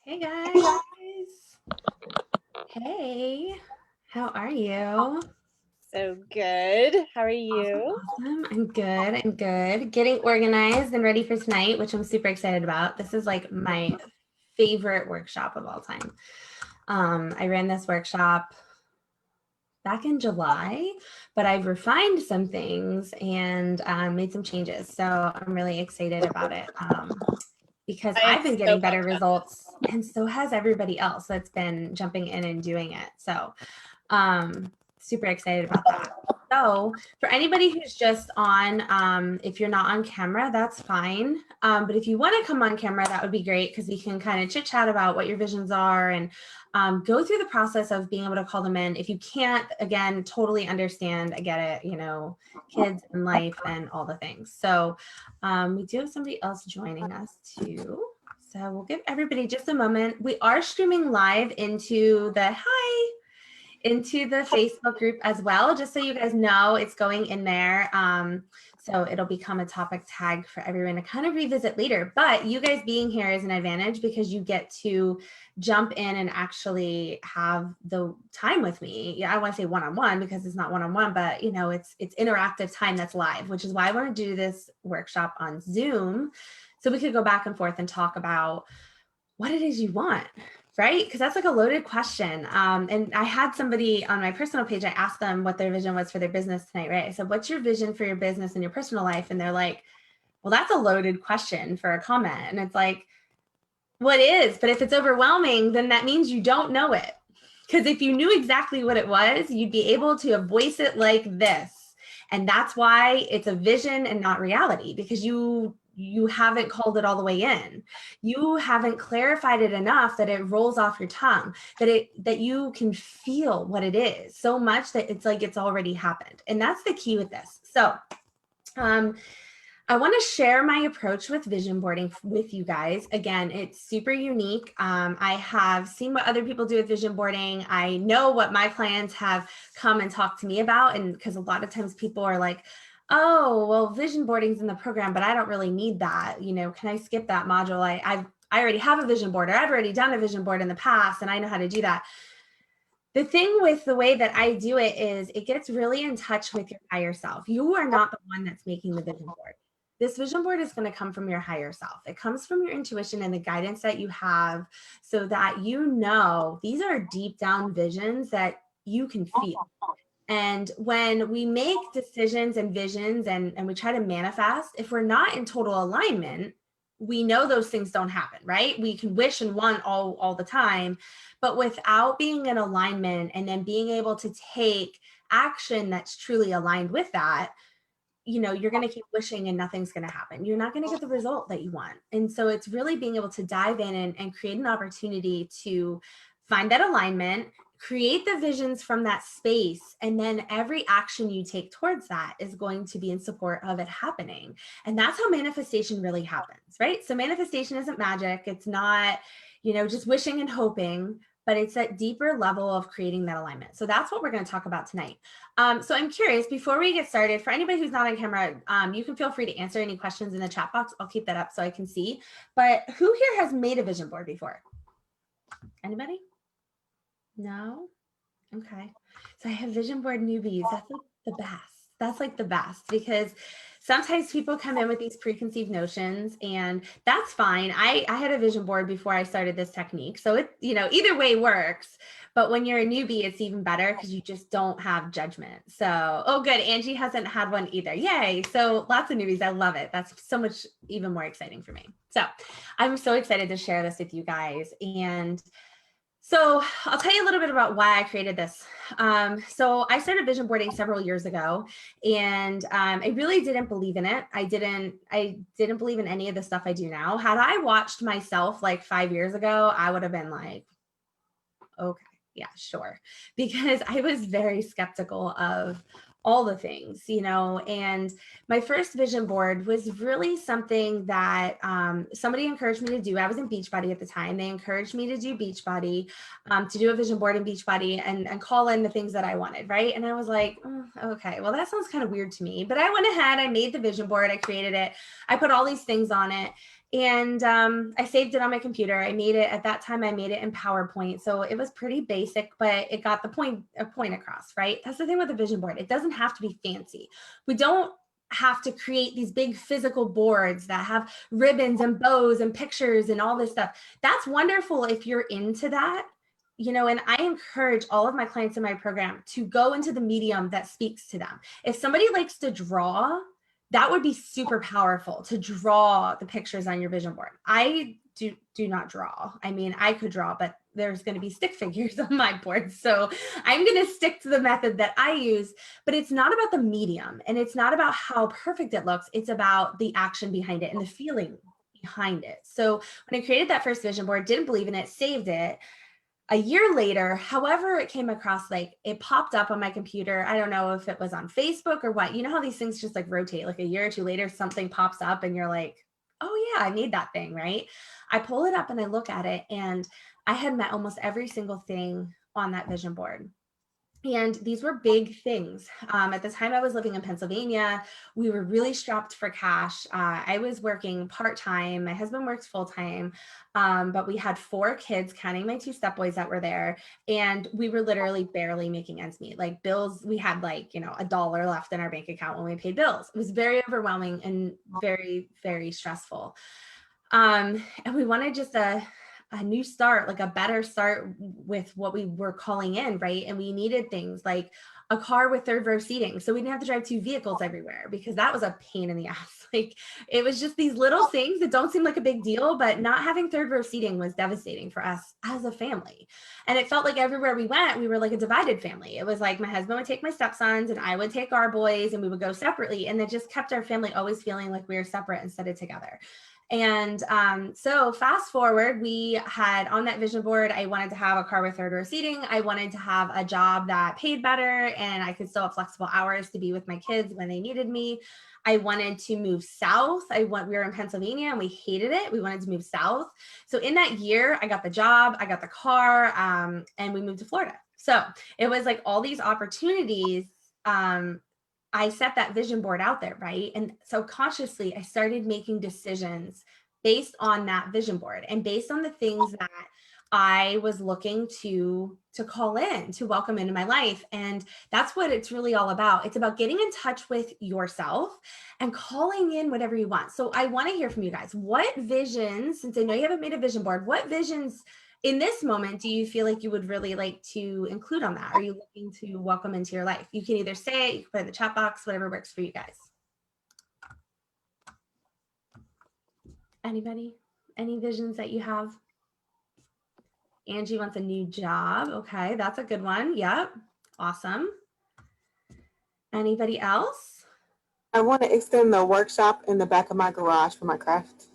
Hey guys. Hey, how are you? So good. How are you? Awesome. I'm good. I'm good. Getting organized and ready for tonight, which I'm super excited about. This is like my favorite workshop of all time. I ran this workshop back in July, but I've refined some things and made some changes. So I'm really excited about it. Because I am I've been so getting better pumped up. results and so has everybody else that's been jumping in and doing it. So super excited about that. So for anybody who's just on, if you're not on camera, that's fine. But if you want to come on camera, that would be great because we can kind of chit chat about what your visions are and go through the process of being able to call them in. If you can't, again, totally understand. I get it, kids and life and all the things. So we do have somebody else joining us too. So we'll give everybody just a moment. We are streaming live into the Facebook group as well, just so you guys know it's going in there. So it'll become a topic tag for everyone to kind of revisit later. But you guys being here is an advantage because you get to jump in and actually have the time with me. Yeah, I want to say one-on-one because it's not one-on-one, but it's interactive time that's live, which is why I want to do this workshop on Zoom. So we could go back and forth and talk about what it is you want, right? Because that's like a loaded question. And I had somebody on my personal page, I asked them what their vision was for their business tonight, right? I said, what's your vision for your business and your personal life? And they're like, well, that's a loaded question for a comment. And it's like, well, it is, but if it's overwhelming, then that means you don't know it. Because if you knew exactly what it was, you'd be able to voice it like this. And that's why it's a vision and not reality, because you haven't called it all the way in. You haven't clarified it enough that it rolls off your tongue, that you can feel what it is so much that it's like it's already happened. And that's the key with this. So I want to share my approach with vision boarding with you guys. Again, it's super unique. I have seen what other people do with vision boarding. I know what my clients have come and talked to me about. And because a lot of times people are like, oh, well, vision boarding's in the program, but I don't really need that. Can I skip that module? I already have a vision board, or I've already done a vision board in the past and I know how to do that. The thing with the way that I do it is it gets really in touch with your higher self. You are not the one that's making the vision board. This vision board is going to come from your higher self. It comes from your intuition and the guidance that you have so that these are deep down visions that you can feel. And when we make decisions and visions and we try to manifest, if we're not in total alignment, we know those things don't happen, right? We can wish and want all the time, but without being in alignment and then being able to take action that's truly aligned with that, you're going to keep wishing and nothing's going to happen. You're not going to get the result that you want. And so it's really being able to dive in and create an opportunity to find that alignment, create the visions from that space. And then every action you take towards that is going to be in support of it happening. And that's how manifestation really happens, right? So manifestation isn't magic. It's not, just wishing and hoping, but it's that deeper level of creating that alignment. So that's what we're going to talk about tonight. So I'm curious, before we get started, for anybody who's not on camera, you can feel free to answer any questions in the chat box. I'll keep that up so I can see. But who here has made a vision board before? Anybody? No? Okay. So I have vision board newbies. That's like the best. That's like the best because sometimes people come in with these preconceived notions and that's fine. I had a vision board before I started this technique. So it, either way works. But when you're a newbie, it's even better because you just don't have judgment. So, oh, good. Angie hasn't had one either. Yay. So lots of newbies. I love it. That's so much even more exciting for me. So I'm so excited to share this with you guys. And so I'll tell you a little bit about why I created this. So I started vision boarding several years ago, and I really didn't believe in it. I didn't believe in any of the stuff I do now. Had I watched myself like 5 years ago, I would have been like, okay, yeah, sure. Because I was very skeptical of all the things, and my first vision board was really something that somebody encouraged me to do. I was in Beachbody at the time. They encouraged me to do Beachbody, to do a vision board in Beachbody and call in the things that I wanted, right? And I was like, okay, well, that sounds kind of weird to me. But I went ahead, I made the vision board, I created it, I put all these things on it. And I saved it on my computer. I made it at that time. I made it in PowerPoint, so it was pretty basic, but it got the point across. Right? That's the thing with a vision board. It doesn't have to be fancy. We don't have to create these big physical boards that have ribbons and bows and pictures and all this stuff. That's wonderful if you're into that. And I encourage all of my clients in my program to go into the medium that speaks to them. If somebody likes to draw, that would be super powerful to draw the pictures on your vision board. I do not draw. I mean, I could draw, but there's going to be stick figures on my board. So I'm going to stick to the method that I use, but it's not about the medium and it's not about how perfect it looks. It's about the action behind it and the feeling behind it. So when I created that first vision board, didn't believe in it, saved it. A year later, however it came across, like it popped up on my computer. I don't know if it was on Facebook or what. You know how these things just like rotate, like a year or two later, something pops up and you're like, oh yeah, I made that thing, right? I pull it up and I look at it and I had met almost every single thing on that vision board. And these were big things. At the time I was living in Pennsylvania, we were really strapped for cash. I was working part-time. My husband works full-time, but we had 4 kids, counting my 2 stepboys that were there. And we were literally barely making ends meet. Like bills, we had like, $1 left in our bank account when we paid bills. It was very overwhelming and very, very stressful. And we wanted just a new start, like a better start with what we were calling in, right? And we needed things like a car with 3rd row seating. So we didn't have to drive 2 vehicles everywhere because that was a pain in the ass. Like it was just these little things that don't seem like a big deal, but not having 3rd row seating was devastating for us as a family. And it felt like everywhere we went, we were like a divided family. It was like my husband would take my stepsons and I would take our boys and we would go separately. And it just kept our family always feeling like we were separate instead of together. And so fast forward, we had on that vision board, I wanted to have a car with 3rd row seating. I wanted to have a job that paid better and I could still have flexible hours to be with my kids when they needed me. I wanted to move south. We were in Pennsylvania and we hated it. We wanted to move south. So in that year, I got the job, I got the car, and we moved to Florida. So it was like all these opportunities. I set that vision board out there, right? And so consciously, I started making decisions based on that vision board and based on the things that I was looking to call in, to welcome into my life. And that's what it's really all about. It's about getting in touch with yourself and calling in whatever you want. So I want to hear from you guys. What visions, since I know you haven't made a vision board, what visions in this moment do you feel like you would really like to include on that? Are you looking to welcome into your life? You can either say it, you can put it in the chat box, whatever works for you guys. Anybody? Any visions that you have? Angie wants a new job. Okay, that's a good one. Yep. Awesome. Anybody else? I want to extend the workshop in the back of my garage for my craft.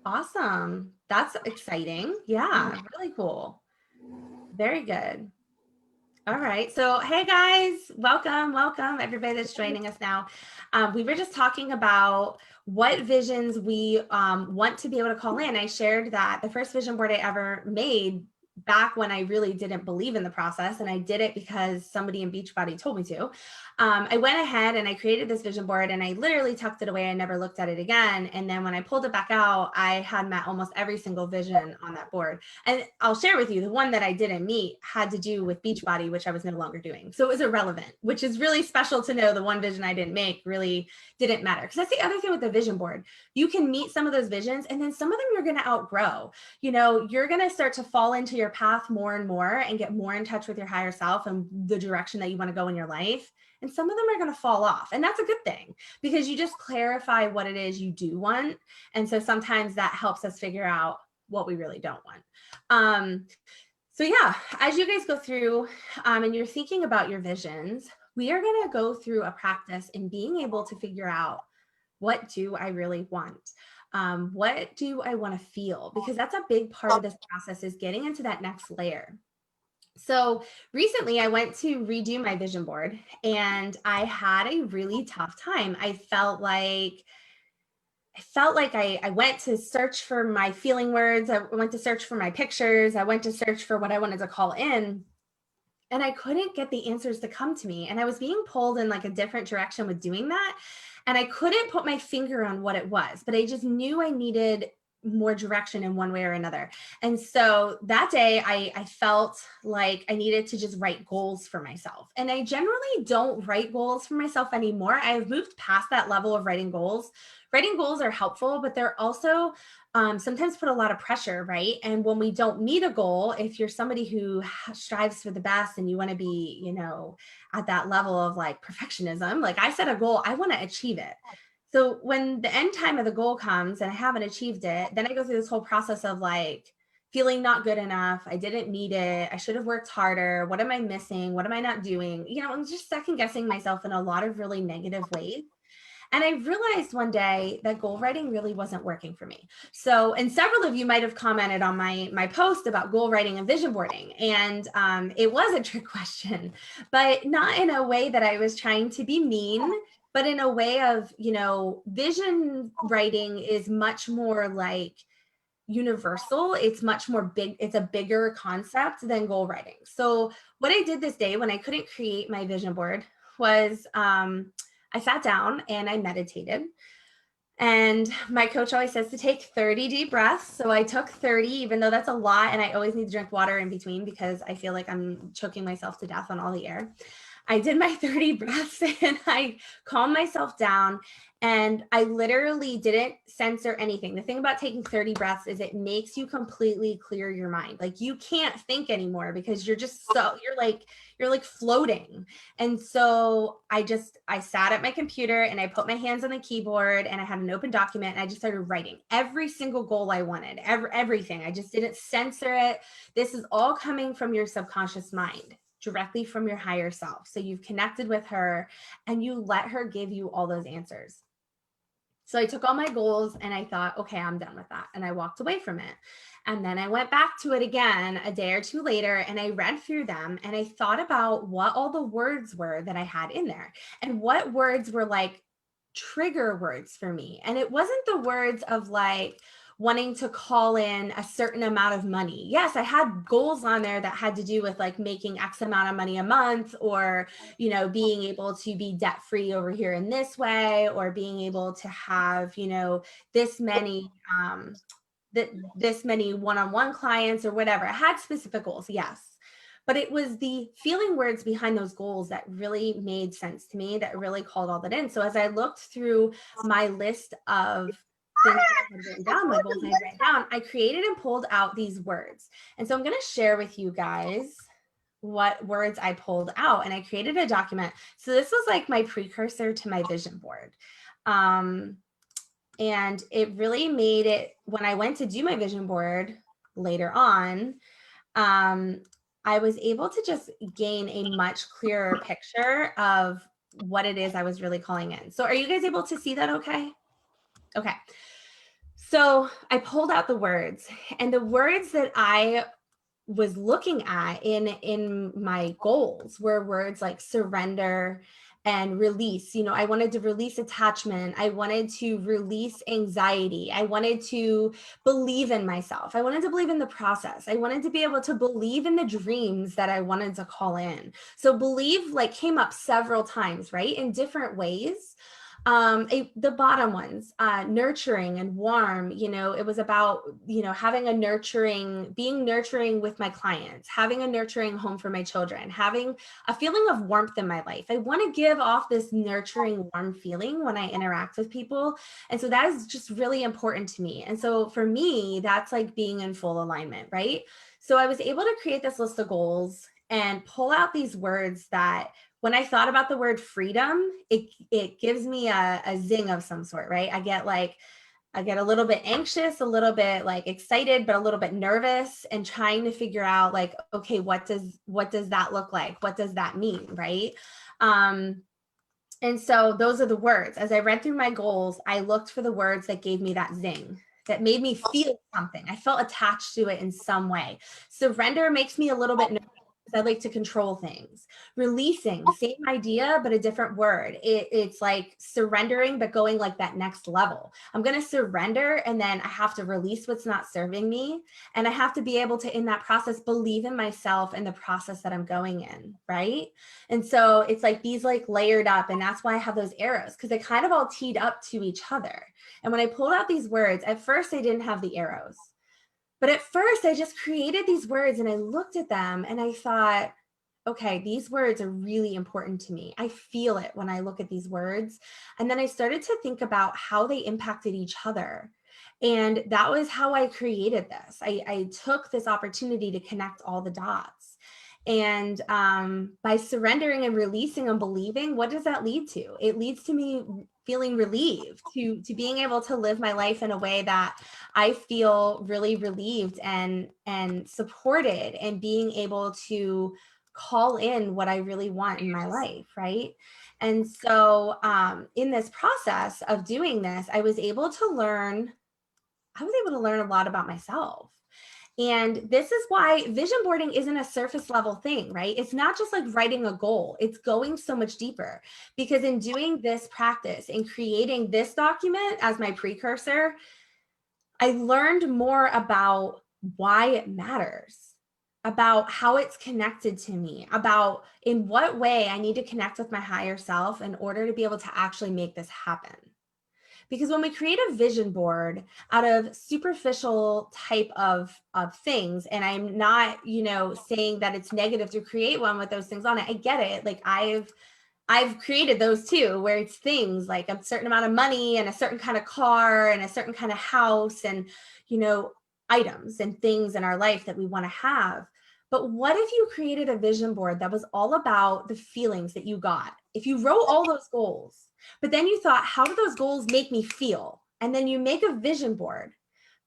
Awesome. That's exciting. Yeah, really cool. Very good. All right. So, hey guys, welcome everybody that's joining us now. We were just talking about what visions we want to be able to call in. I shared that the first vision board I ever made back when I really didn't believe in the process, and I did it because somebody in Beachbody told me to. I went ahead and I created this vision board and I literally tucked it away. I never looked at it again. And then when I pulled it back out, I had met almost every single vision on that board. And I'll share with you, the one that I didn't meet had to do with Beachbody, which I was no longer doing. So it was irrelevant, which is really special to know. The one vision I didn't make really didn't matter. Because that's the other thing with the vision board. You can meet some of those visions and then some of them you're going to outgrow. You're going to start to fall into your path more and more and get more in touch with your higher self and the direction that you want to go in your life. And some of them are going to fall off. And that's a good thing because you just clarify what it is you do want. And so sometimes that helps us figure out what we really don't want. So yeah, as you guys go through and you're thinking about your visions, we are going to go through a practice in being able to figure out, what do I really want? What do I want to feel? Because that's a big part of this process, is getting into that next layer. So recently I went to redo my vision board and I had a really tough time. I felt like I went to search for my feeling words. I went to search for my pictures. I went to search for what I wanted to call in. And I couldn't get the answers to come to me. And I was being pulled in like a different direction with doing that. And I couldn't put my finger on what it was, but I just knew I needed more direction in one way or another. And so that day I felt like I needed to just write goals for myself. And I generally don't write goals for myself anymore. I've moved past that level of writing goals. Writing goals are helpful, but they're also sometimes put a lot of pressure, right? And when we don't meet a goal, if you're somebody who strives for the best and you want to be, you know, at that level of like perfectionism, like I set a goal, I want to achieve it. So when the end time of the goal comes and I haven't achieved it, then I go through this whole process of like feeling not good enough. I didn't meet it. I should have worked harder. What am I missing? What am I not doing? You know, I'm just second guessing myself in a lot of really negative ways. And I realized one day that goal writing really wasn't working for me. So, and several of you might have commented on my post about goal writing and vision boarding. And it was a trick question, but not in a way that I was trying to be mean, but in a way of, you know, vision writing is much more like universal. It's much more big. It's a bigger concept than goal writing. So what I did this day when I couldn't create my vision board was I sat down and I meditated. And my coach always says to take 30 deep breaths. So I took 30, even though that's a lot. And I always need to drink water in between because I feel like I'm choking myself to death on all the air. I did my 30 breaths and I calmed myself down, and I literally didn't censor anything. The thing about taking 30 breaths is it makes you completely clear your mind. Like you can't think anymore because you're just you're like floating. And so I sat at my computer and I put my hands on the keyboard and I had an open document and I just started writing every single goal I wanted, everything. I just didn't censor it. This is all coming from your subconscious mind, directly from your higher self. So you've connected with her and you let her give you all those answers. So I took all my goals and I thought, okay, I'm done with that. And I walked away from it. And then I went back to it again a day or two later and I read through them and I thought about what all the words were that I had in there and what words were like trigger words for me. And it wasn't the words of like, wanting to call in a certain amount of money. Yes, I had goals on there that had to do with like making X amount of money a month, or, you know, being able to be debt free over here in this way, or being able to have, you know, this many, this many one-on-one clients or whatever. I had specific goals. Yes. But it was the feeling words behind those goals that really made sense to me, that really called all that in. So as I looked through my list of things that I had written down, my goals I had written down, I created and pulled out these words. And so I'm going to share with you guys what words I pulled out, and I created a document. So this was like my precursor to my vision board. And it really made it, when I went to do my vision board later on, I was able to just gain a much clearer picture of what it is I was really calling in. So are you guys able to see that okay? Okay. So I pulled out the words, and the words that I was looking at in my goals were words like surrender and release. You know, I wanted to release attachment. I wanted to release anxiety. I wanted to believe in myself. I wanted to believe in the process. I wanted to be able to believe in the dreams that I wanted to call in. So believe like came up several times, right? In different ways. The bottom ones, nurturing and warm, you know, it was about, you know, having a nurturing, being nurturing with my clients, having a nurturing home for my children, having a feeling of warmth in my life. I want to give off this nurturing, warm feeling when I interact with people. And so that is just really important to me. And so for me, that's like being in full alignment, right? So I was able to create this list of goals and pull out these words that when I thought about the word freedom, it gives me a zing of some sort, right? I get a little bit anxious, a little bit like excited, but a little bit nervous, and trying to figure out like, okay, what does that look like? What does that mean, right? And so those are the words. As I read through my goals, I looked for the words that gave me that zing, that made me feel something. I felt attached to it in some way. Surrender makes me a little bit nervous. I like to control things. Releasing, same idea, but a different word. It's like surrendering, but going like that next level. I'm going to surrender, and then I have to release what's not serving me. And I have to be able to, in that process, believe in myself and the process that I'm going in, right? And so it's like these like layered up, and that's why I have those arrows, because they kind of all teed up to each other. And when I pulled out these words, at first I didn't have the arrows. But at first, I just created these words and I looked at them and I thought, okay, these words are really important to me. I feel it when I look at these words. And then I started to think about how they impacted each other. And that was how I created this. I took this opportunity to connect all the dots. And by surrendering and releasing and believing, what does that lead to? It leads to me feeling relieved, to being able to live my life in a way that I feel really relieved and supported, and being able to call in what I really want in my life, right? And so in this process of doing this, I was able to learn a lot about myself. And this is why vision boarding isn't a surface level thing, right? It's not just like writing a goal. It's going so much deeper, because in doing this practice and creating this document as my precursor, I learned more about why it matters, about how it's connected to me, about in what way I need to connect with my higher self in order to be able to actually make this happen. Because when we create a vision board out of superficial type of things, and I'm not, saying that it's negative to create one with those things on it. I get it. Like I've created those too, where it's things like a certain amount of money and a certain kind of car and a certain kind of house and, items and things in our life that we want to have. But what if you created a vision board that was all about the feelings that you got? If you wrote all those goals, but then you thought, how do those goals make me feel? And then you make a vision board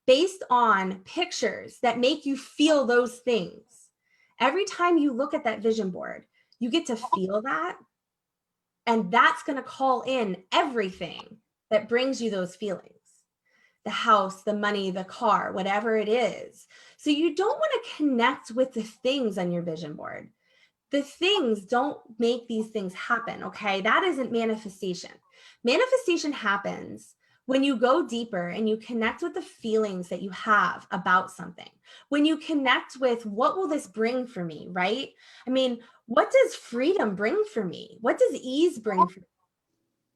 based on pictures that make you feel those things. Every time you look at that vision board, you get to feel that. And that's going to call in everything that brings you those feelings. The house, the money, the car, whatever it is. So you don't want to connect with the things on your vision board. The things don't make these things happen, okay? That isn't manifestation. Manifestation happens when you go deeper and you connect with the feelings that you have about something. When you connect with, what will this bring for me, right? I mean, what does freedom bring for me? What does ease bring for me?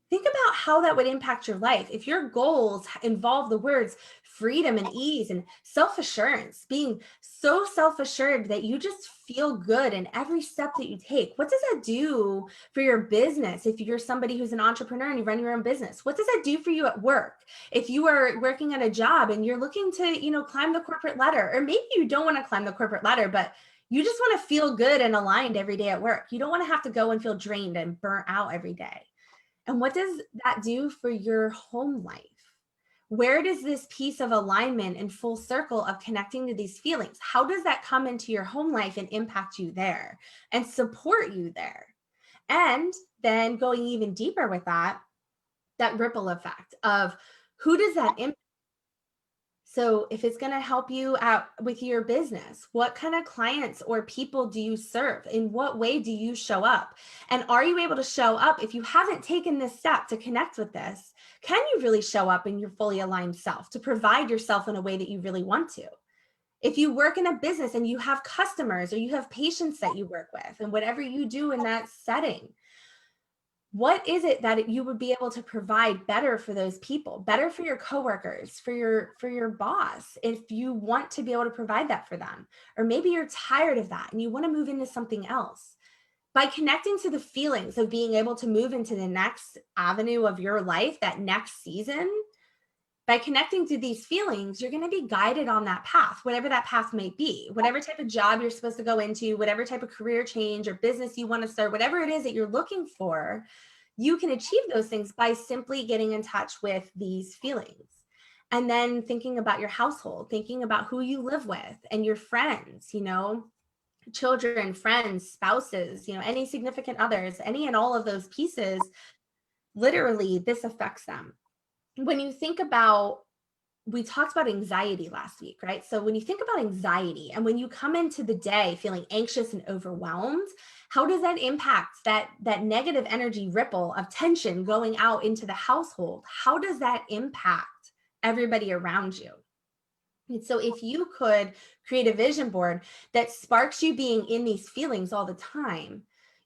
Think about how that would impact your life. If your goals involve the words freedom and ease and self-assurance, being so self-assured that you just feel good in every step that you take. What does that do for your business? If you're somebody who's an entrepreneur and you run your own business, what does that do for you at work? If you are working at a job and you're looking to, climb the corporate ladder, or maybe you don't want to climb the corporate ladder, but you just want to feel good and aligned every day at work. You don't want to have to go and feel drained and burnt out every day. And what does that do for your home life? Where does this piece of alignment and full circle of connecting to these feelings, how does that come into your home life and impact you there and support you there? And then going even deeper with that ripple effect of who does that impact? So if it's going to help you out with your business, what kind of clients or people do you serve? In what way do you show up? And are you able to show up if you haven't taken this step to connect with this? Can you really show up in your fully aligned self to provide yourself in a way that you really want to? If you work in a business and you have customers or you have patients that you work with, and whatever you do in that setting, what is it that you would be able to provide better for those people, better for your coworkers, for your boss, if you want to be able to provide that for them? Or maybe you're tired of that and you want to move into something else. By connecting to the feelings of being able to move into the next avenue of your life, that next season, by connecting to these feelings, you're going to be guided on that path, whatever that path may be, whatever type of job you're supposed to go into, whatever type of career change or business you want to start, whatever it is that you're looking for, you can achieve those things by simply getting in touch with these feelings. And then thinking about your household, thinking about who you live with and your friends, children, friends, spouses, any significant others, any and all of those pieces, literally this affects them. When you think about we talked about anxiety last week, right? So when you think about anxiety and when you come into the day feeling anxious and overwhelmed, how does that impact that negative energy ripple of tension going out into the household? How does that impact everybody around you? And so if you could create a vision board that sparks you being in these feelings all the time,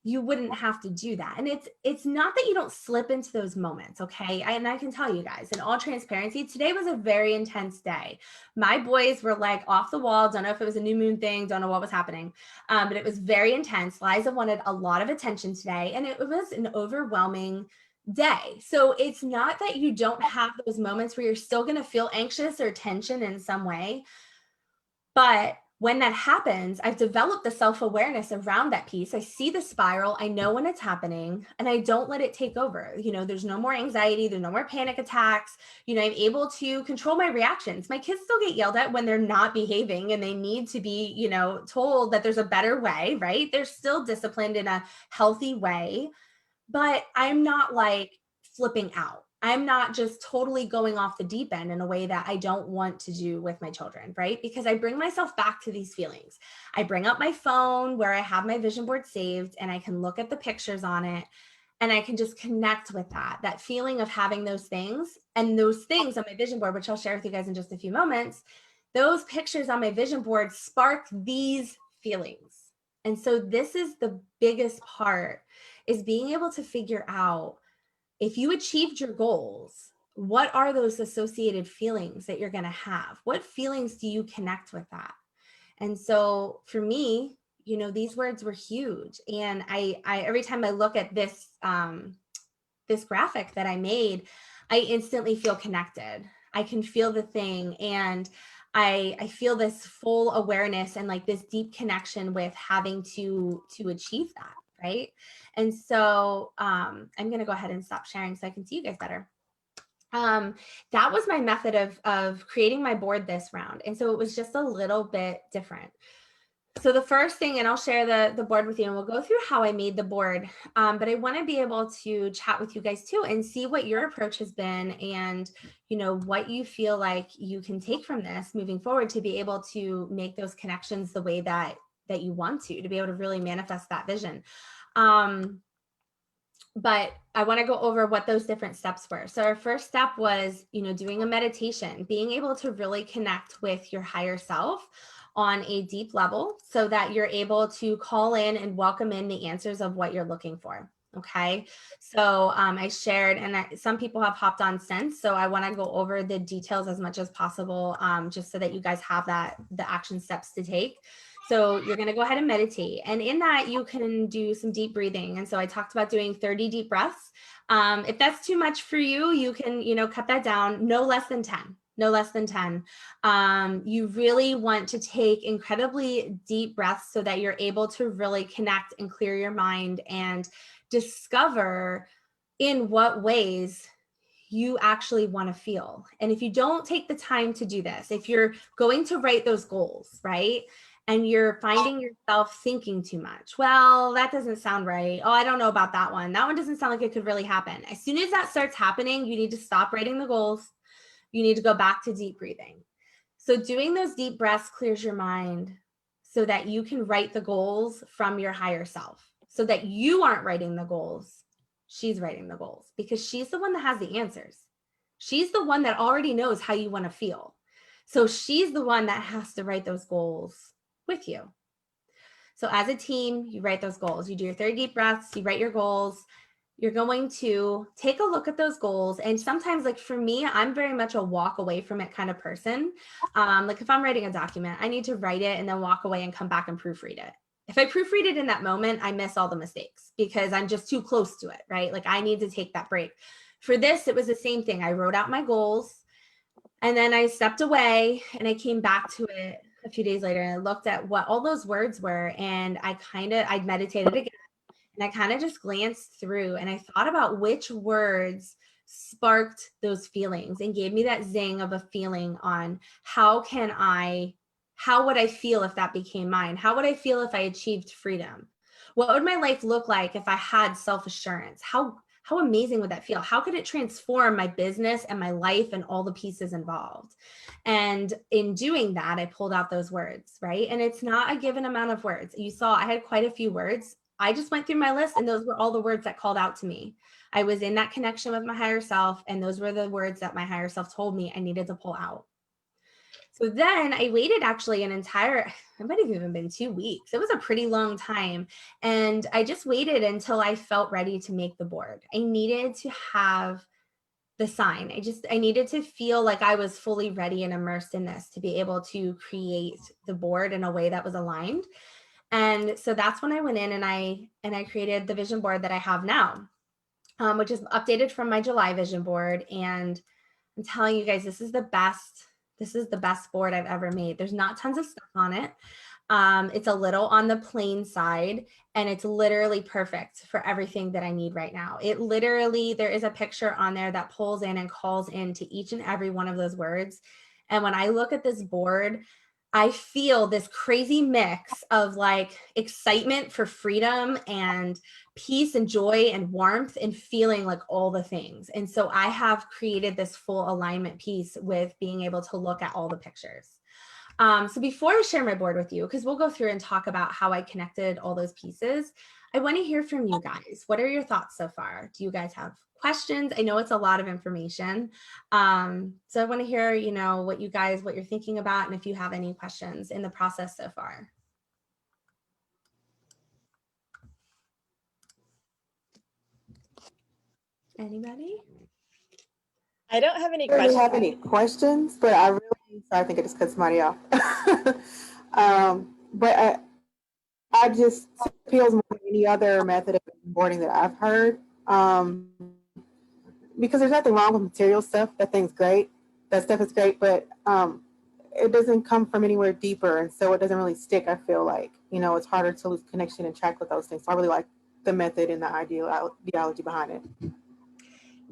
you wouldn't have to do that. And it's not that you don't slip into those moments, okay? And I can tell you guys, in all transparency, today was a very intense day. My boys were like off the wall. Don't know if it was a new moon thing. Don't know what was happening. But it was very intense. Liza wanted a lot of attention today, and it was an overwhelming day. So it's not that you don't have those moments where you're still going to feel anxious or tension in some way. But when that happens, I've developed the self-awareness around that piece. I see the spiral, I know when it's happening, and I don't let it take over. There's no more anxiety, there's no more panic attacks. I'm able to control my reactions. My kids still get yelled at when they're not behaving and they need to be, told that there's a better way, right? They're still disciplined in a healthy way, but I'm not like flipping out. I'm not just totally going off the deep end in a way that I don't want to do with my children, right? Because I bring myself back to these feelings. I bring up my phone where I have my vision board saved and I can look at the pictures on it and I can just connect with that feeling of having those things, and those things on my vision board, which I'll share with you guys in just a few moments. Those pictures on my vision board spark these feelings. And so this is the biggest part, is being able to figure out, if you achieved your goals, what are those associated feelings that you're going to have? What feelings do you connect with that? And so for me, these words were huge. And I every time I look at this, this graphic that I made, I instantly feel connected. I can feel the thing. And I feel this full awareness and like this deep connection with having to achieve that. Right. And so I'm going to go ahead and stop sharing so I can see you guys better. That was my method of creating my board this round. And so it was just a little bit different. So the first thing, and I'll share the board with you and we'll go through how I made the board. But I want to be able to chat with you guys too and see what your approach has been, and what you feel like you can take from this moving forward to be able to make those connections the way that you want to be able to really manifest that vision. But I want to go over what those different steps were. So our first step was, doing a meditation, being able to really connect with your higher self on a deep level so that you're able to call in and welcome in the answers of what you're looking for. Okay. So I shared, and some people have hopped on since, so I want to go over the details as much as possible, just so that you guys have the action steps to take. So you're going to go ahead and meditate. And in that, you can do some deep breathing. And so I talked about doing 30 deep breaths. If that's too much for you, you can, cut that down. No less than 10. No less than 10. You really want to take incredibly deep breaths so that you're able to really connect and clear your mind and discover in what ways you actually want to feel. And if you don't take the time to do this, if you're going to write those goals, right? And you're finding yourself thinking too much. Well, that doesn't sound right. Oh, I don't know about that one. That one doesn't sound like it could really happen. As soon as that starts happening, you need to stop writing the goals. You need to go back to deep breathing. So doing those deep breaths clears your mind so that you can write the goals from your higher self, so that you aren't writing the goals. She's writing the goals because she's the one that has the answers. She's the one that already knows how you want to feel. So she's the one that has to write those goals with you. So as a team, you write those goals. You do your 30 deep breaths, you write your goals. You're going to take a look at those goals. And sometimes, like for me, I'm very much a walk away from it kind of person. Like if I'm writing a document, I need to write it and then walk away and come back and proofread it. If I proofread it in that moment, I miss all the mistakes because I'm just too close to it, right? Like I need to take that break. For this, it was the same thing. I wrote out my goals and then I stepped away and I came back to it a few days later and I looked at what all those words were, and I meditated again, and I kind of just glanced through and I thought about which words sparked those feelings and gave me that zing of a feeling on how would I feel if that became mine? How would I feel if I achieved freedom? What would my life look like if I had self-assurance? How How amazing would that feel? How could it transform my business and my life and all the pieces involved? And in doing that, I pulled out those words, right? And it's not a given amount of words. You saw I had quite a few words. I just went through my list, and those were all the words that called out to me. I was in that connection with my higher self, and those were the words that my higher self told me I needed to pull out. So then I waited actually it might have even been 2 weeks. It was a pretty long time. And I just waited until I felt ready to make the board. I needed to have the sign. I needed to feel like I was fully ready and immersed in this to be able to create the board in a way that was aligned. And so that's when I went in and I created the vision board that I have now, which is updated from my July vision board. And I'm telling you guys, this is the best board I've ever made. There's not tons of stuff on it. It's a little on the plain side, and it's literally perfect for everything that I need right now. There is a picture on there that pulls in and calls into each and every one of those words. And when I look at this board, I feel this crazy mix of like excitement for freedom and peace and joy and warmth and feeling like all the things. And so I have created this full alignment piece with being able to look at all the pictures. So before I share my board with you, because we'll go through and talk about how I connected all those pieces, I want to hear from you guys. What are your thoughts so far? Do you guys have questions? I know it's a lot of information. So I want to hear, what you're thinking about, and if you have any questions in the process so far. Anybody? I don't have any I don't really questions. have any questions, but I think I just cut somebody off. But I just feels more than any other method of boarding that I've heard. Because there's nothing wrong with material stuff. That stuff is great, but it doesn't come from anywhere deeper, and so it doesn't really stick. I feel like it's harder to lose connection and track with those things. So I really like the method and the ideology behind it.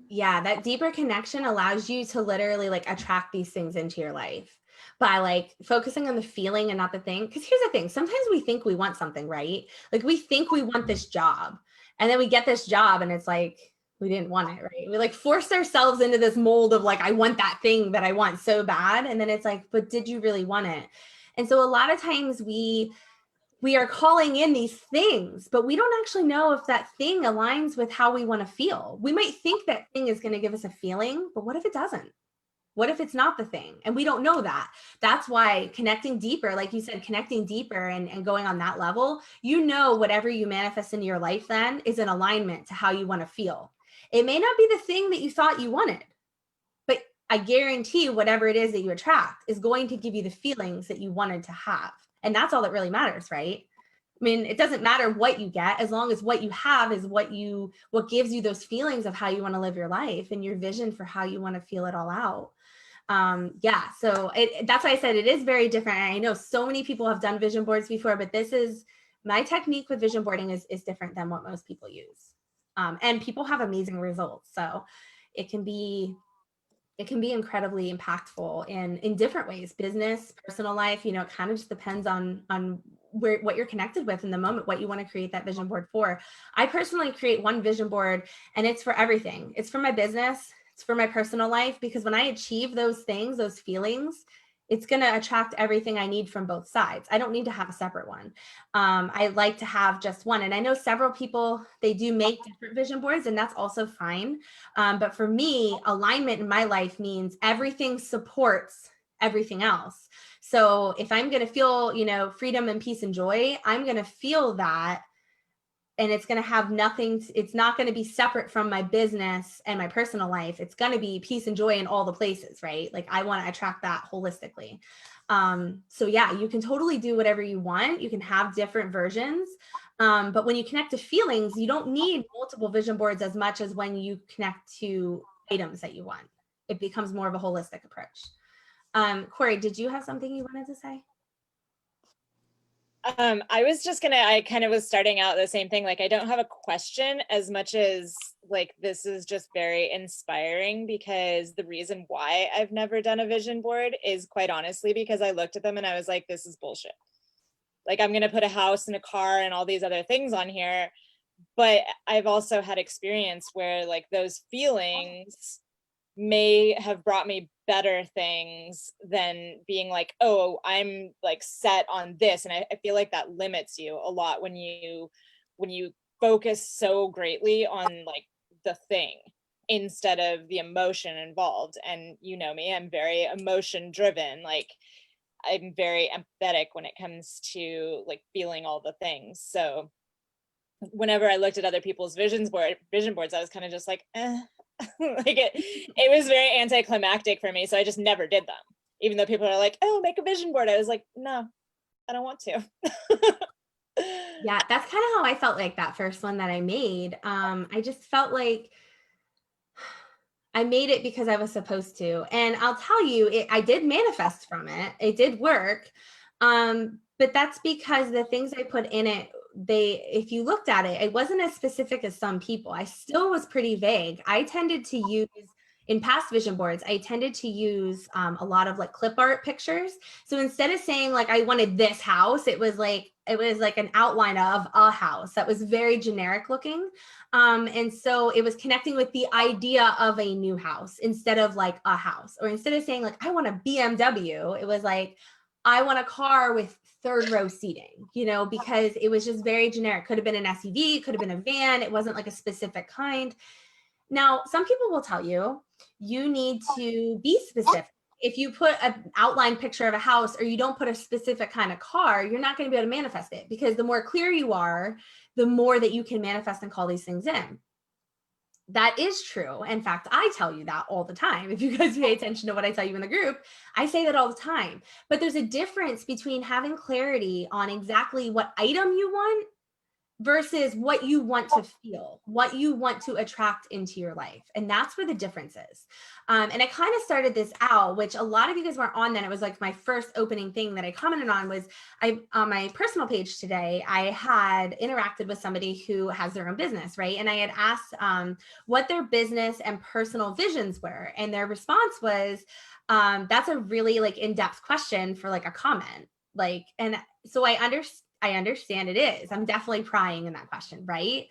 Yeah, that deeper connection allows you to literally like attract these things into your life by like focusing on the feeling and not the thing. Because here's the thing, sometimes we think we want something, right? Like we think we want this job, and then we get this job and it's like we didn't want it, right? We like force ourselves into this mold of like, I want that thing that I want so bad. And then it's like, but did you really want it? And so a lot of times we are calling in these things, but we don't actually know if that thing aligns with how we want to feel. We might think that thing is going to give us a feeling, but what if it doesn't? What if it's not the thing? And we don't know that. That's why connecting deeper, like you said, connecting deeper and going on that level, whatever you manifest into your life then is in alignment to how you want to feel. It may not be the thing that you thought you wanted, but I guarantee whatever it is that you attract is going to give you the feelings that you wanted to have. And that's all that really matters, right? I mean, it doesn't matter what you get as long as what you have is what gives you those feelings of how you want to live your life and your vision for how you want to feel it all out. So that's why I said it is very different. And I know so many people have done vision boards before, but this is my technique with vision boarding is different than what most people use. And people have amazing results. So it can be incredibly impactful in different ways, business, personal life. It kind of just depends on what you're connected with in the moment, what you want to create that vision board for. I personally create one vision board, and it's for everything. It's for my business, it's for my personal life, because when I achieve those things, those feelings, it's going to attract everything I need from both sides. I don't need to have a separate one. I like to have just one. And I know several people, they do make different vision boards, and that's also fine. But for me, alignment in my life means everything supports everything else. So if I'm going to feel, freedom and peace and joy, I'm going to feel that. And it's going to have it's not going to be separate from my business and my personal life. It's going to be peace and joy in all the places, right? Like I want to attract that holistically. So yeah, you can totally do whatever you want. You can have different versions. But when you connect to feelings, you don't need multiple vision boards as much as when you connect to items that you want. It becomes more of a holistic approach. Corey, did you have something you wanted to say? I kind of was starting out the same thing. Like, I don't have a question as much as like, this is just very inspiring, because the reason why I've never done a vision board is quite honestly because I looked at them and I was like, this is bullshit. Like, I'm going to put a house and a car and all these other things on here, but I've also had experience where like those feelings may have brought me better things than being like, oh, I'm like set on this. And I feel like that limits you a lot when you focus so greatly on like the thing instead of the emotion involved. And you know me, I'm very emotion driven. Like I'm very empathetic when it comes to like feeling all the things. So whenever I looked at other people's vision boards, I was kind of just like, eh. Like it was very anticlimactic for me. So I just never did them. Even though people are like, oh, make a vision board. I was like, no, I don't want to. Yeah, that's kind of how I felt like that first one that I made. I just felt like I made it because I was supposed to. And I'll tell you, I did manifest from it. It did work. But that's because the things I put in it, if you looked at it, it wasn't as specific as some people. I still was pretty vague. I tended to use, in past vision boards, I tended to use a lot of like clip art pictures. So instead of saying like, I wanted this house, it was like an outline of a house that was very generic looking. And so it was connecting with the idea of a new house instead of like a house, or instead of saying like, I want a BMW, it was like, I want a car with third row seating, because it was just very generic. Could have been an SUV, could have been a van. It wasn't like a specific kind. Now, some people will tell you, you need to be specific. If you put an outline picture of a house or you don't put a specific kind of car, you're not going to be able to manifest it, because the more clear you are, the more that you can manifest and call these things in. That is true. In fact, I tell you that all the time. If you guys pay attention to what I tell you in the group, I say that all the time. But there's a difference between having clarity on exactly what item you want versus what you want to feel, what you want to attract into your life. And that's where the difference is. And I kind of started this out, which a lot of you guys weren't on then. It was like my first opening thing that I commented on was on my personal page today, I had interacted with somebody who has their own business, right? And I had asked what their business and personal visions were. And their response was, that's a really like in-depth question for like a comment. Like, and so I understand it is. I'm definitely prying in that question, right?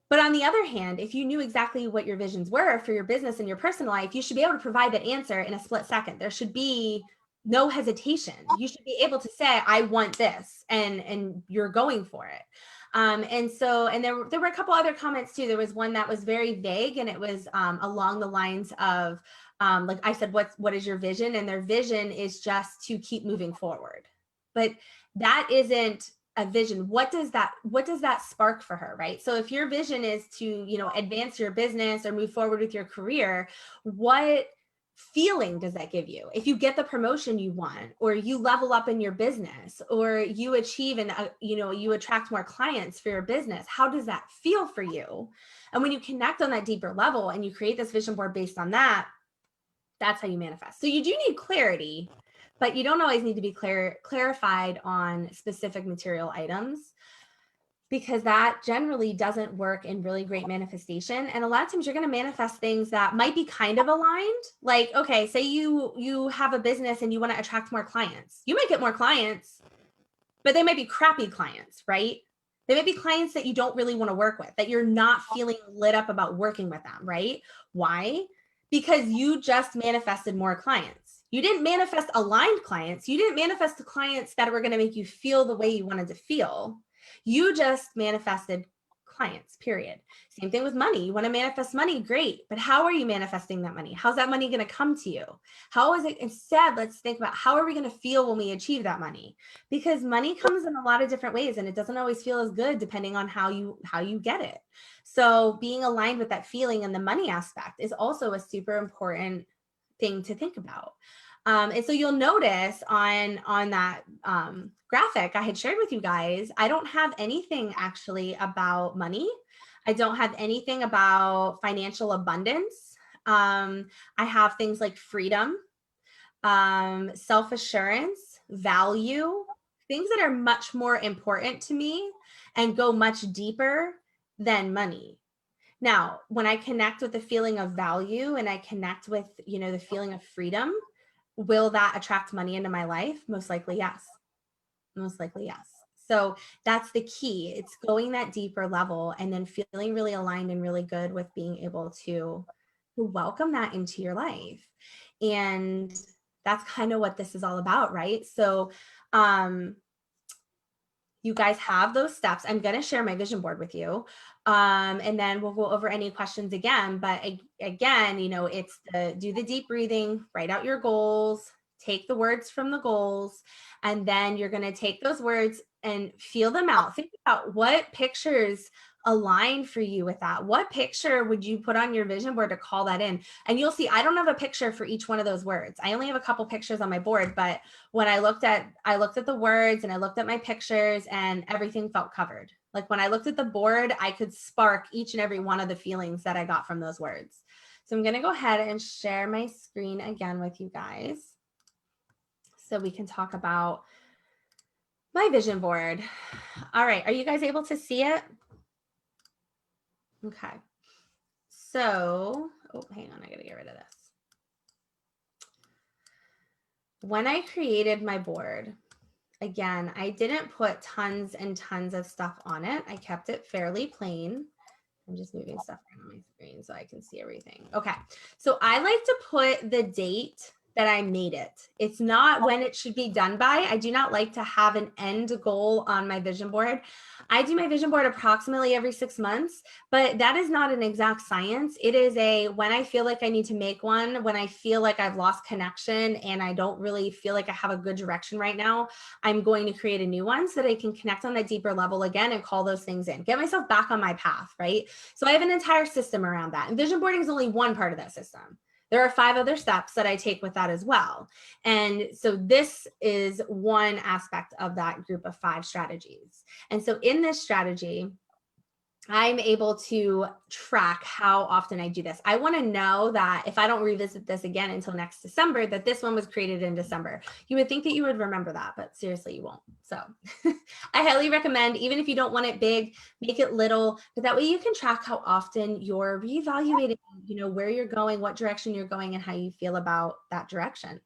But on the other hand, if you knew exactly what your visions were for your business and your personal life, you should be able to provide that answer in a split second. There should be no hesitation. You should be able to say, I want this, and you're going for it. And there were a couple other comments too. There was one that was very vague, and it was along the lines of, like I said, what is your vision? And their vision is just to keep moving forward. But that isn't a vision. What does that spark for her, right? So if your vision is to, advance your business or move forward with your career, what feeling does that give you? If you get the promotion you want, or you level up in your business, or you achieve and you attract more clients for your business, how does that feel for you? And when you connect on that deeper level and you create this vision board based on that, that's how you manifest. So you do need clarity, but you don't always need to be clarified on specific material items, because that generally doesn't work in really great manifestation. And a lot of times you're going to manifest things that might be kind of aligned. Like, okay, say you have a business and you want to attract more clients. You might get more clients, but they might be crappy clients, right? They might be clients that you don't really want to work with, that you're not feeling lit up about working with them, right? Why? Because you just manifested more clients. You didn't manifest aligned clients. You didn't manifest the clients that were going to make you feel the way you wanted to feel. You just manifested clients, period. Same thing with money. You want to manifest money, great. But how are you manifesting that money? How's that money going to come to you? How is it? Instead, let's think about, how are we going to feel when we achieve that money? Because money comes in a lot of different ways, and it doesn't always feel as good depending on how you get it. So being aligned with that feeling and the money aspect is also a super important thing to think about. And so you'll notice on that graphic I had shared with you guys, I don't have anything actually about money. I don't have anything about financial abundance. I have things like freedom, self-assurance, value, things that are much more important to me and go much deeper than money. Now, when I connect with the feeling of value and I connect with, the feeling of freedom, will that attract money into my life? Most likely, yes. Most likely, yes. So that's the key. It's going that deeper level and then feeling really aligned and really good with being able to welcome that into your life. And that's kind of what this is all about, right? So you guys have those steps. I'm going to share my vision board with you. And then we'll go over any questions again. But again, you know, it's do the deep breathing, write out your goals, take the words from the goals, and then you're going to take those words and feel them out. Think about what pictures align for you with that. What picture would you put on your vision board to call that in? And you'll see, I don't have a picture for each one of those words. I only have a couple pictures on my board, but when I looked at the words and I looked at my pictures and everything felt covered. Like when I looked at the board, I could spark each and every one of the feelings that I got from those words. So I'm going to go ahead and share my screen again with you guys so we can talk about my vision board. All right. Are you guys able to see it? Okay. So, oh, hang on. I got to get rid of this. When I created my board, again, I didn't put tons and tons of stuff on it. I kept it fairly plain. I'm just moving stuff around my screen so I can see everything. Okay. So I like to put the date that I made it. It's not when it should be done by. I do not like to have an end goal on my vision board. I do my vision board approximately every 6 months, but that is not an exact science. It is when I feel like I need to make one, when I feel like I've lost connection and I don't really feel like I have a good direction right now, I'm going to create a new one so that I can connect on that deeper level again and call those things in, get myself back on my path, right? So I have an entire system around that. And vision boarding is only one part of that system. There are 5 other steps that I take with that as well. And so this is one aspect of that group of 5 strategies. And so in this strategy, I'm able to track how often I do this. I want to know that if I don't revisit this again until next December, that this one was created in December. You would think that you would remember that, but seriously, you won't. So I highly recommend, even if you don't want it big, make it little, but that way you can track how often you're reevaluating, you know, where you're going, what direction you're going, and how you feel about that direction.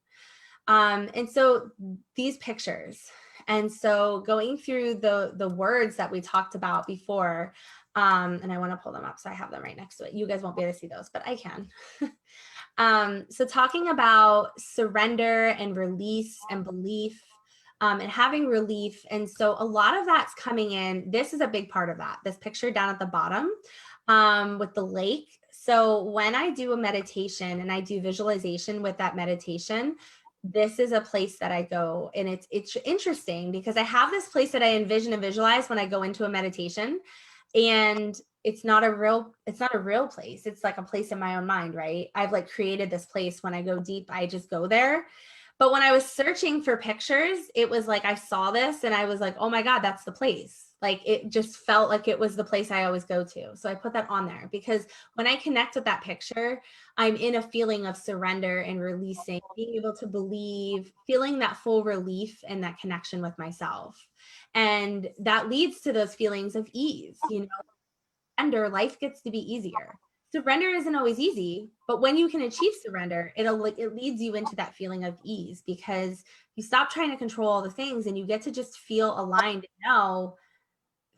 And so these pictures, and so going through the words that we talked about before, and I want to pull them up so I have them right next to it. You guys won't be able to see those, but I can. So talking about surrender and release and belief, and having relief. And so a lot of that's coming in. This is a big part of that. This picture down at the bottom with the lake. So when I do a meditation and I do visualization with that meditation, this is a place that I go, and it's interesting because I have this place that I envision and visualize when I go into a meditation, and it's not a real place. It's like a place in my own mind, right? I've like created this place. When I go deep, I just go there. But when I was searching for pictures, it was like I saw this and I was like, oh my God, that's the place. Like it just felt like it was the place I always go to. So I put that on there because when I connect with that picture, I'm in a feeling of surrender and releasing, being able to believe, feeling that full relief and that connection with myself. And that leads to those feelings of ease, you know, surrender, life gets to be easier. Surrender isn't always easy, but when you can achieve surrender, it leads you into that feeling of ease because you stop trying to control all the things and you get to just feel aligned and know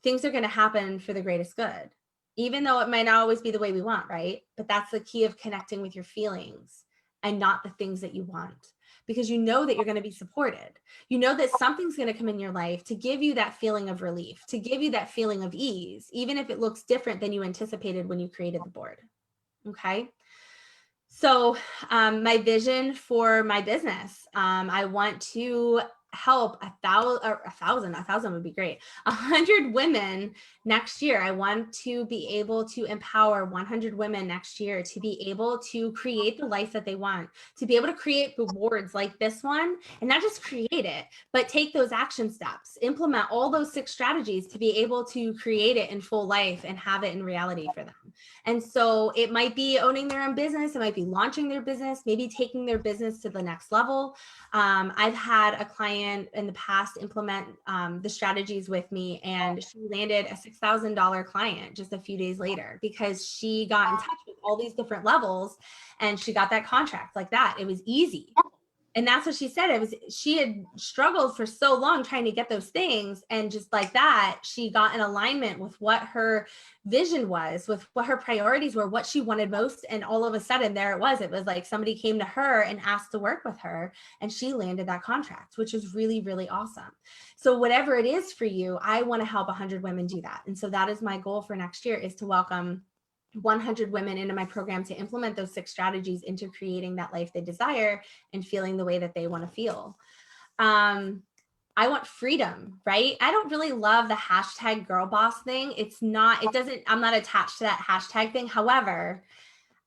things are going to happen for the greatest good, even though it might not always be the way we want, right? But that's the key of connecting with your feelings and not the things that you want, because you know that you're going to be supported. You know that something's going to come in your life to give you that feeling of relief, to give you that feeling of ease, even if it looks different than you anticipated when you created the board. Okay. So my vision for my business, I want to help 1,000 would be great. 100 women next year. I want to be able to empower 100 women next year to be able to create the life that they want, to be able to create rewards like this one, and not just create it, but take those action steps, implement all those 6 strategies to be able to create it in full life and have it in reality for them. And so it might be owning their own business. It might be launching their business, maybe taking their business to the next level. I've had a client in the past implement the strategies with me, and she landed a $6,000 client just a few days later because she got in touch with all these different levels and she got that contract like that. It was easy. And that's what she said. It was, she had struggled for so long trying to get those things. And just like that, she got in alignment with what her vision was, with what her priorities were, what she wanted most. And all of a sudden there it was. It was like somebody came to her and asked to work with her, and she landed that contract, which was really, really awesome. So whatever it is for you, I want to help 100 women do that. And so that is my goal for next year, is to welcome 100 women into my program to implement those 6 strategies into creating that life they desire and feeling the way that they want to feel. I want freedom, right? I don't really love the hashtag girl boss thing. It's not, it doesn't, I'm not attached to that hashtag thing. However,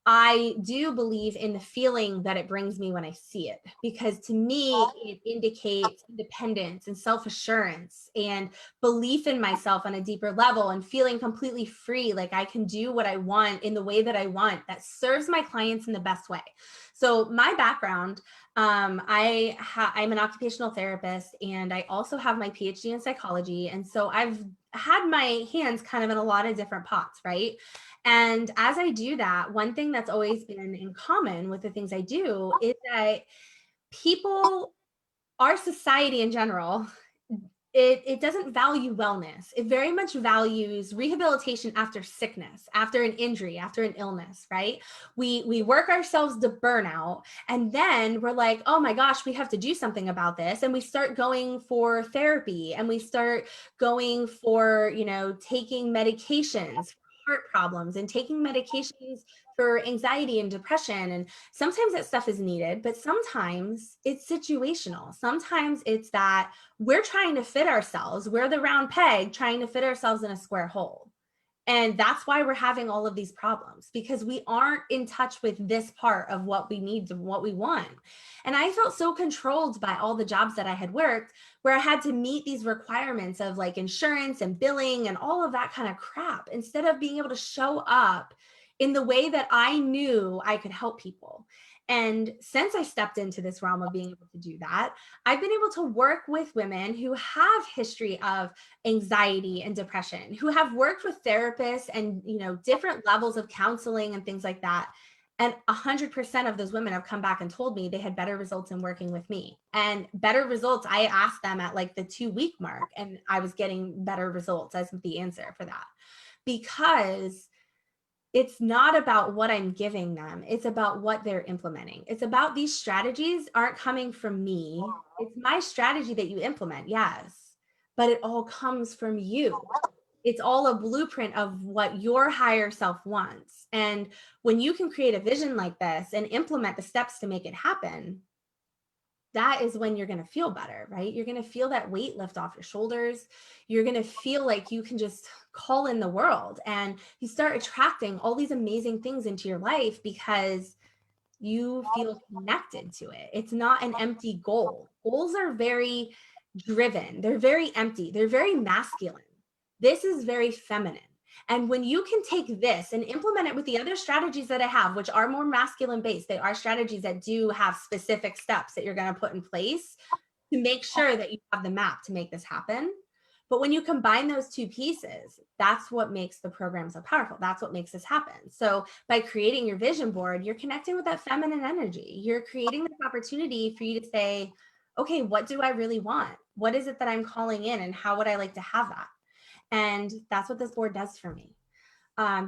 I do believe in the feeling that it brings me when I see it, because to me, it indicates independence and self-assurance and belief in myself on a deeper level, and feeling completely free. Like I can do what I want in the way that I want, that serves my clients in the best way. So my background, I'm an occupational therapist, and I also have my PhD in psychology. And so I've had my hands kind of in a lot of different pots, right? And as I do that, one thing that's always been in common with the things I do is that people, our society in general, it doesn't value wellness. It very much values rehabilitation after sickness, after an injury, after an illness, right? We work ourselves to burnout, and then we're like, oh my gosh, we have to do something about this. And we start going for therapy, and we start going for, taking medications for heart problems, and taking medications for anxiety and depression. And sometimes that stuff is needed, but sometimes it's situational. Sometimes it's that we're trying to fit ourselves. We're the round peg trying to fit ourselves in a square hole. And that's why we're having all of these problems, because we aren't in touch with this part of what we need and what we want. And I felt so controlled by all the jobs that I had worked, where I had to meet these requirements of like insurance and billing and all of that kind of crap, instead of being able to show up in the way that I knew I could help people. And since I stepped into this realm of being able to do that, I've been able to work with women who have history of anxiety and depression, who have worked with therapists and, different levels of counseling and things like that. And 100% of those women have come back and told me they had better results in working with me. And better results, I asked them at like the 2-week mark, and I was getting better results as the answer for that. Because it's not about what I'm giving them. It's about what they're implementing. It's about, these strategies aren't coming from me. It's my strategy that you implement, yes, but it all comes from you. It's all a blueprint of what your higher self wants. And when you can create a vision like this and implement the steps to make it happen, that is when you're going to feel better, right? You're going to feel that weight lift off your shoulders. You're going to feel like you can just call in the world, and you start attracting all these amazing things into your life because you feel connected to it. It's not an empty goal. Goals are very driven. They're very empty. They're very masculine. This is very feminine. And when you can take this and implement it with the other strategies that I have, which are more masculine based, they are strategies that do have specific steps that you're going to put in place to make sure that you have the map to make this happen. But when you combine those two pieces, that's what makes the program so powerful. That's what makes this happen. So by creating your vision board, you're connecting with that feminine energy. You're creating this opportunity for you to say, okay, what do I really want? What is it that I'm calling in, and how would I like to have that? And that's what this board does for me.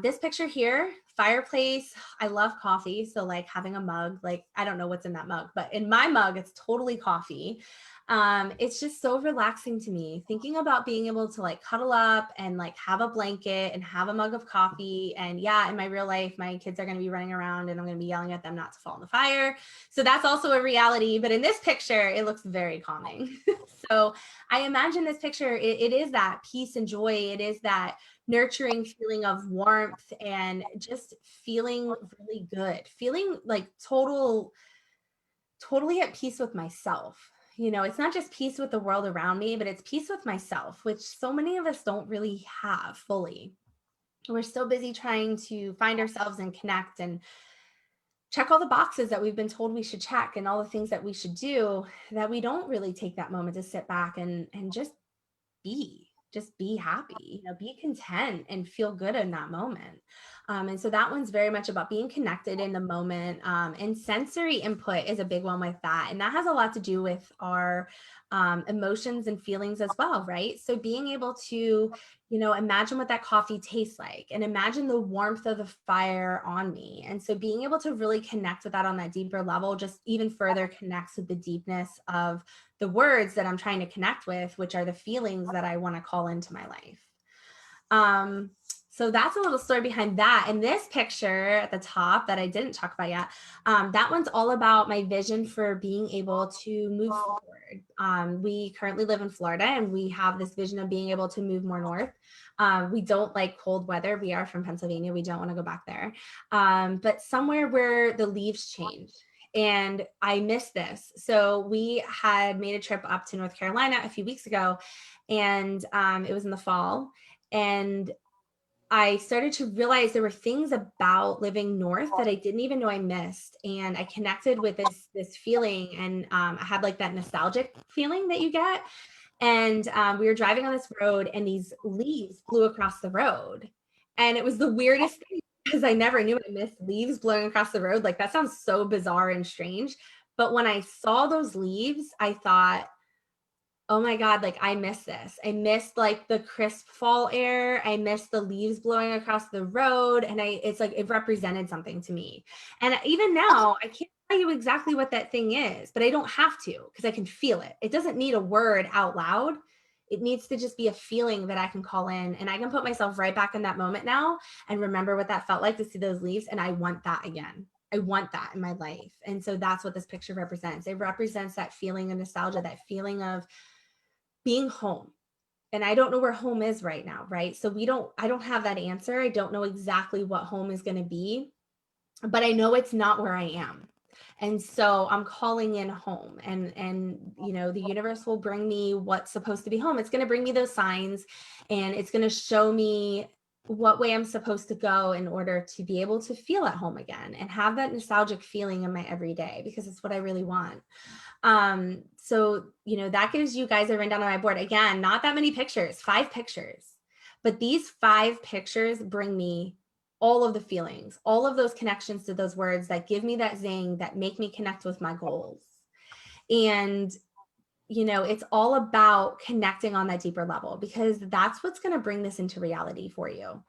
This picture here, fireplace. I love coffee. So like having a mug, like I don't know what's in that mug, but in my mug, it's totally coffee. It's just so relaxing to me, thinking about being able to like cuddle up and like have a blanket and have a mug of coffee. And yeah, in my real life, my kids are going to be running around and I'm going to be yelling at them not to fall in the fire. So that's also a reality. But in this picture, it looks very calming. So I imagine this picture, it is that peace and joy. It is that nurturing feeling of warmth and just feeling really good, feeling like totally at peace with myself. It's not just peace with the world around me, but it's peace with myself, which so many of us don't really have fully. We're so busy trying to find ourselves and connect and check all the boxes that we've been told we should check and all the things that we should do, that we don't really take that moment to sit back and just be happy, be content and feel good in that moment. And so that one's very much about being connected in the moment. And sensory input is a big one with that. And that has a lot to do with our emotions and feelings as well, right? So being able to, imagine what that coffee tastes like and imagine the warmth of the fire on me. And so being able to really connect with that on that deeper level just even further connects with the deepness of the words that I'm trying to connect with, which are the feelings that I want to call into my life. So that's a little story behind that. And this picture at the top that I didn't talk about yet, that one's all about my vision for being able to move forward. We currently live in Florida and we have this vision of being able to move more north. We don't like cold weather. We are from Pennsylvania. We don't want to go back there. But somewhere where the leaves change. And I miss this. So we had made a trip up to North Carolina a few weeks ago, and it was in the fall. And I started to realize there were things about living north that I didn't even know I missed. And I connected with this feeling, and I had like that nostalgic feeling that you get. And we were driving on this road and these leaves blew across the road. And it was the weirdest thing because I never knew I missed leaves blowing across the road. Like that sounds so bizarre and strange. But when I saw those leaves, I thought, oh my God, like I miss this. I missed like the crisp fall air. I missed the leaves blowing across the road. And it's like, it represented something to me. And even now, I can't tell you exactly what that thing is, but I don't have to because I can feel it. It doesn't need a word out loud. It needs to just be a feeling that I can call in, and I can put myself right back in that moment now and remember what that felt like to see those leaves. And I want that again. I want that in my life. And so that's what this picture represents. It represents that feeling of nostalgia, that feeling of being home. And I don't know where home is right now, right? So I don't have that answer. I don't know exactly what home is going to be, but I know it's not where I am. And so I'm calling in home, and the universe will bring me what's supposed to be home. It's going to bring me those signs, and it's going to show me what way I'm supposed to go in order to be able to feel at home again and have that nostalgic feeling in my everyday, because it's what I really want. So, that gives you guys a rundown on my board. Again, not that many pictures, 5 pictures, but these 5 pictures bring me all of the feelings, all of those connections to those words that give me that zing, that make me connect with my goals. And, it's all about connecting on that deeper level, because that's what's going to bring this into reality for you.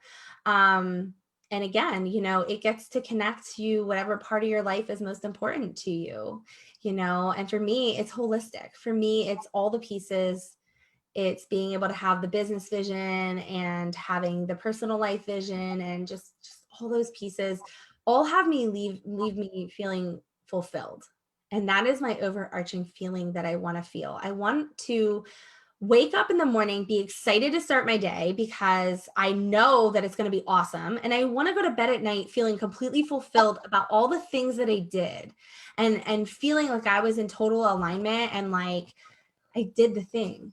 And again, it gets to connect you, whatever part of your life is most important to you, and for me, it's holistic. For me, it's all the pieces. It's being able to have the business vision and having the personal life vision, and just all those pieces all have me leave me feeling fulfilled. And that is my overarching feeling that I want to feel. I want to wake up in the morning, be excited to start my day because I know that it's going to be awesome. And I want to go to bed at night feeling completely fulfilled about all the things that I did, and feeling like I was in total alignment and like I did the thing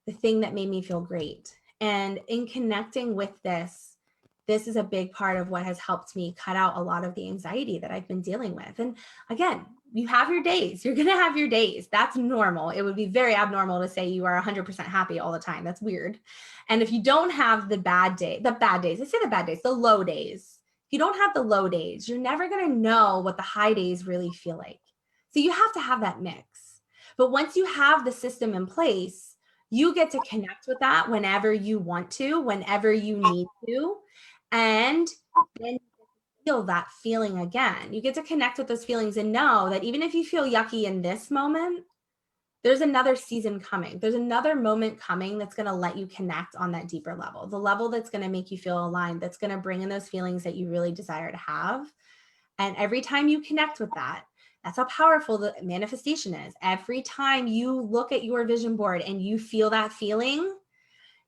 that made me feel great. And in connecting with this is a big part of what has helped me cut out a lot of the anxiety that I've been dealing with. And again, you have your days. You're going to have your days. That's normal. It would be very abnormal to say you are 100% happy all the time. That's weird. And if you don't have the bad days, the low days, if you don't have the low days, you're never going to know what the high days really feel like. So you have to have that mix. But once you have the system in place, you get to connect with that whenever you want to, whenever you need to, and then feel that feeling again. You get to connect with those feelings and know that even if you feel yucky in this moment, there's another season coming. There's another moment coming that's going to let you connect on that deeper level, the level that's going to make you feel aligned, that's going to bring in those feelings that you really desire to have. And every time you connect with that, that's how powerful the manifestation is. Every time you look at your vision board and you feel that feeling,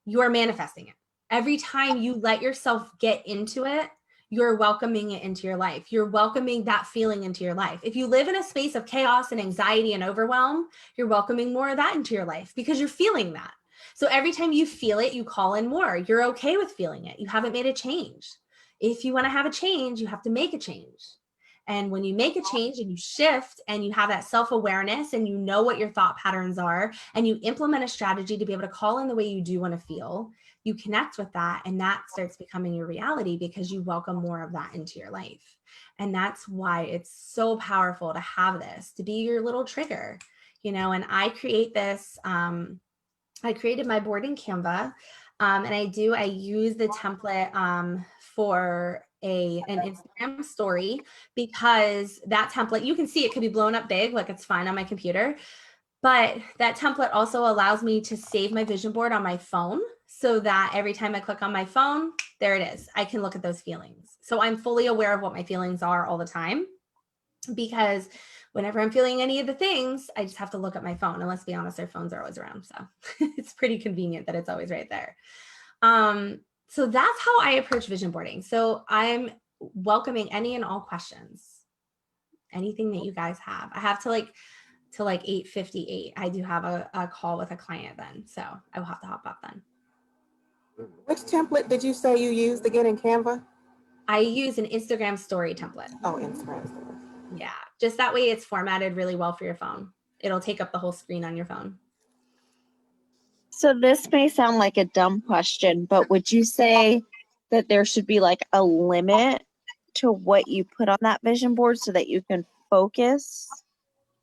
you are manifesting it. Every time you let yourself get into it, you're welcoming it into your life. You're welcoming that feeling into your life. If you live in a space of chaos and anxiety and overwhelm, you're welcoming more of that into your life because you're feeling that. So every time you feel it, you call in more. You're okay with feeling it. You haven't made a change. If you want to have a change, you have to make a change. And when you make a change and you shift and you have that self-awareness and you know what your thought patterns are and you implement a strategy to be able to call in the way you do want to feel, you connect with that, and that starts becoming your reality because you welcome more of that into your life. And that's why it's so powerful to have this, to be your little trigger, you know. And I create this, I created my board in Canva, and I use the template for an Instagram story, because that template, you can see it could be blown up big, like it's fine on my computer, but that template also allows me to save my vision board on my phone, so that every time I click on my phone, there it is. I can look at those feelings. So I'm fully aware of what my feelings are all the time, because whenever I'm feeling any of the things, I just have to look at my phone. And let's be honest, our phones are always around. So it's pretty convenient that it's always right there. So that's how I approach vision boarding. So I'm welcoming any and all questions, anything that you guys have. I have to like 8:58. I do have a call with a client then. So I will have to hop up then. Which template did you say you used again in Canva? I use an Instagram story template. Oh, Instagram. Yeah, just that way it's formatted really well for your phone. It'll take up the whole screen on your phone. So this may sound like a dumb question, but would you say that there should be like a limit to what you put on that vision board so that you can focus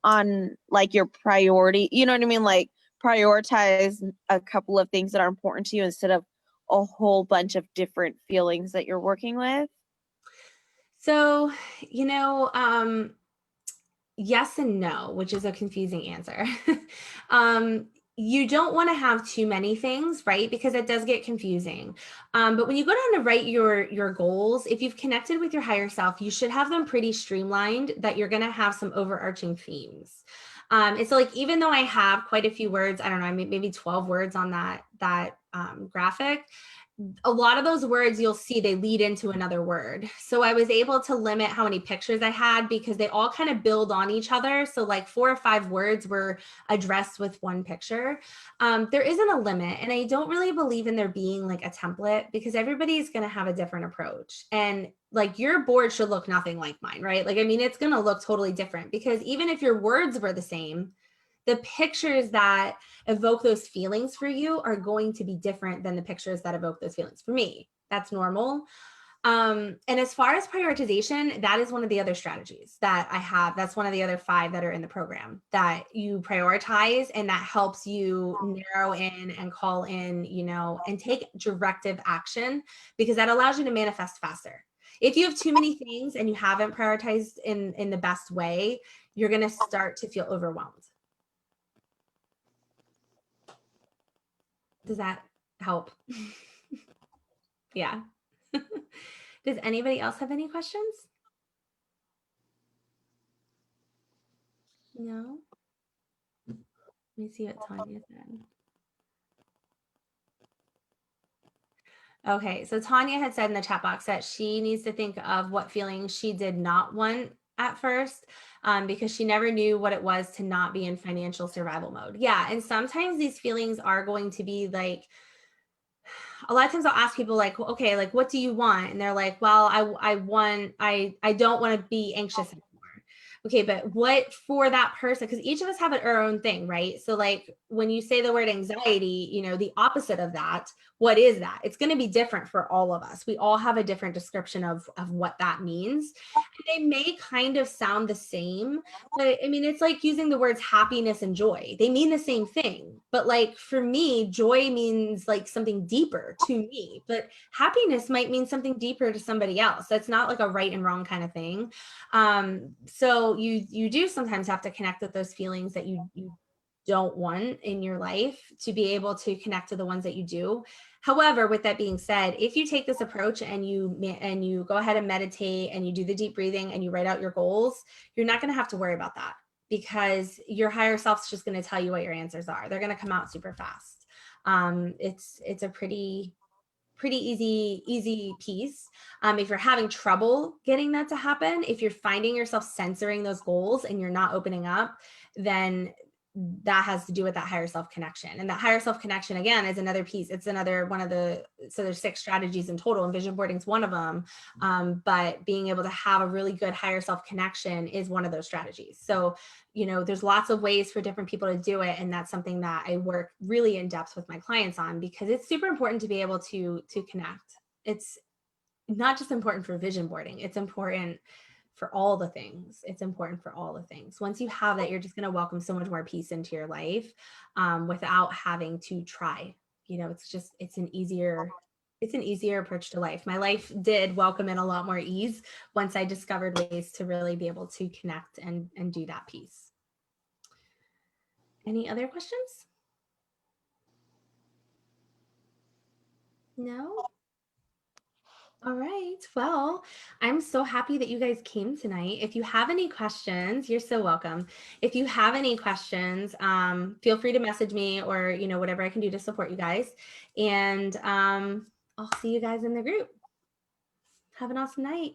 on like your priority? You know what I mean? Like prioritize a couple of things that are important to you instead of a whole bunch of different feelings that you're working with? So, you know, yes and no, which is a confusing answer. You don't want to have too many things, right? Because it does get confusing. But when you go down to write your goals, if you've connected with your higher self, you should have them pretty streamlined, that you're going to have some overarching themes. And so like, even though I have quite a few words, I don't know, maybe 12 words on that graphic, a lot of those words you'll see they lead into another word. So I was able to limit how many pictures I had because they all kind of build on each other. So like 4 or 5 words were addressed with one picture. There isn't a limit. And I don't really believe in there being like a template, because everybody's going to have a different approach. And like your board should look nothing like mine, right? Like, I mean, it's going to look totally different, because even if your words were the same, the pictures that evoke those feelings for you are going to be different than the pictures that evoke those feelings for me. That's normal. And as far as prioritization, that is one of the other strategies that I have. That's one of the other 5 that are in the program that you prioritize, and that helps you narrow in and call in, you know, and take directive action, because that allows you to manifest faster. If you have too many things and you haven't prioritized in the best way, you're going to start to feel overwhelmed. Does that help? Yeah. Does anybody else have any questions? No? Let me see what Tanya said. Okay, so Tanya had said in the chat box that she needs to think of what feelings she did not want at first, because she never knew what it was to not be in financial survival mode. Yeah, and sometimes these feelings are going to be like, a lot of times I'll ask people like, okay, like, what do you want? And they're like, well, I don't want to be anxious anymore. Okay, but what for that person, because each of us have our own thing, right? So like when you say the word anxiety, you know, the opposite of that, what is that? It's going to be different for all of us. We all have a different description of what that means. And they may kind of sound the same, but I mean, it's like using the words happiness and joy. They mean the same thing, but like for me, joy means like something deeper to me, but happiness might mean something deeper to somebody else. That's not like a right and wrong kind of thing. So you do sometimes have to connect with those feelings that you don't want in your life to be able to connect to the ones that you do. However, with that being said, if you take this approach and you go ahead and meditate and you do the deep breathing and you write out your goals, you're not going to have to worry about that, because your higher self's just going to tell you what your answers are. They're going to come out super fast. It's a pretty easy piece. If you're having trouble getting that to happen, if you're finding yourself censoring those goals and you're not opening up, then that has to do with that higher self connection. And that higher self connection, again, is another piece. It's another one of the, so there's 6 strategies in total, and vision boarding is one of them. But being able to have a really good higher self connection is one of those strategies. So, you know, there's lots of ways for different people to do it. And that's something that I work really in depth with my clients on, because it's super important to be able to connect. It's not just important for vision boarding. It's important for all the things. It's important for all the things. Once you have that, you're just going to welcome so much more peace into your life without having to try. You know, it's an easier approach to life. My life did welcome in a lot more ease once I discovered ways to really be able to connect and do that piece. Any other questions? No? All right. Well, I'm so happy that you guys came tonight. If you have any questions, you're so welcome. If you have any questions, feel free to message me, or, you know, whatever I can do to support you guys. And I'll see you guys in the group. Have an awesome night.